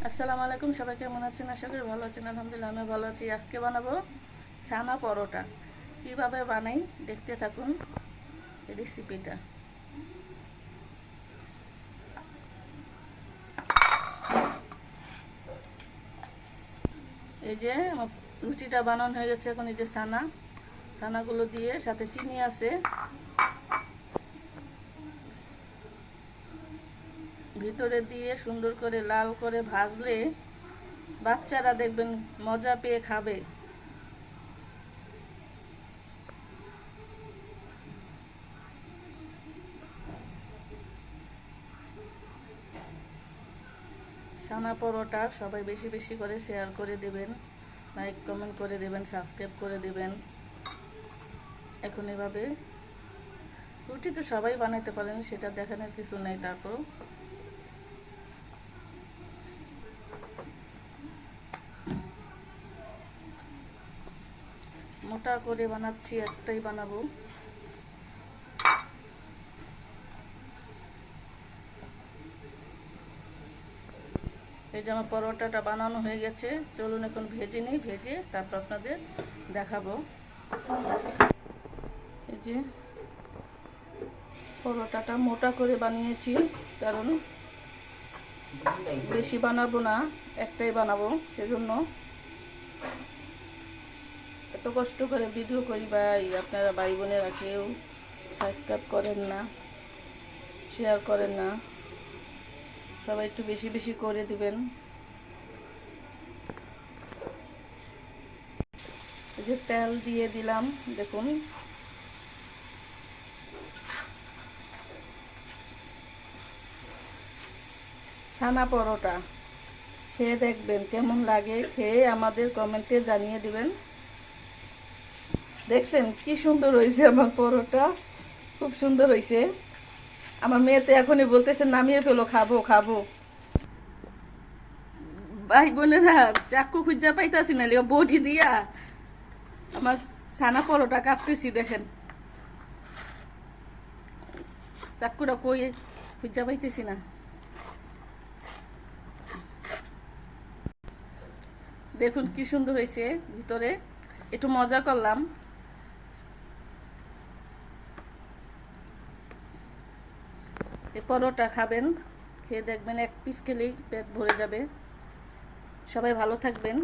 আসসালামু আলাইকুম, সবাই কেমন আছেন? আশা করি ভালো আছেন। আলহামদুলিল্লাহ আমি ভালো আছি। আজকে বানাবো ছানা পরোটা। কিভাবে বানাই দেখতে থাকুন এই রেসিপিটা। এই যে আমার রুটিটা বানানো হয়ে গেছে। এখন এই যে ছানাগুলো দিয়ে সাথে চিনি আছে, ভিতরে দিয়ে সুন্দর করে লাল করে ভাজলে বাচ্চারা দেখবেন মজা পেয়ে খাবে। ছানা পরোটা সবাই বেশি বেশি করে শেয়ার করে দেবেন, লাইক কমেন্ট করে দেবেন, সাবস্ক্রাইব করে দেবেন। এখন এভাবে রুটি তো সবাই বানাইতে পারেন, সেটা দেখানোর কিছু নাই। তারপর মোটা করে বানাচ্ছি, একটাই বানাবো। এই যে আমার পরোটাটা বানানো হয়ে গেছে। চলুন এখন ভেজে নিই, ভেজে তারপর আপনাদের দেখাবো। এই যে পরোটাটা মোটা করে বানিয়েছি, কারণ বেশি বানাবো না, একটাই বানাবো। সেজন্য এত কষ্ট করে ভিডিও করি, ভাই আপনারা ভাই বোনেরা কেউ সাবস্ক্রাইব করেন না, শেয়ার করেন না। সবাই একটু বেশি বেশি করে দিবেন। এই যে তেল দিয়ে দিলাম, দেখুন। ছানা পরোটা খেয়ে দেখবেন কেমন লাগে, খেয়ে আমাদের কমেন্টে জানিয়ে দিবেন। দেখছেন কি সুন্দর হয়েছে আমার পরোটা, খুব সুন্দর হয়েছে। আমার মেয়ে তো এখনই বলতেছে নামিয়ে ফেলো, খাবো খাবো। ভাই বোনেরা চাকু খুঁজা পাইতাছি না, বডি দিয়া আমার ছানা পরোটা কাটতেছি, দেখেন চাকুটা কই খুঁজা পাইতেছি না। দেখুন কি সুন্দর হয়েছে ভিতরে। একটু মজা করলাম। এই পরোটা খাবেন, খেয়ে দেখবেন এক পিস খেলেই পেট ভরে যাবে। সবাই ভালো থাকবেন।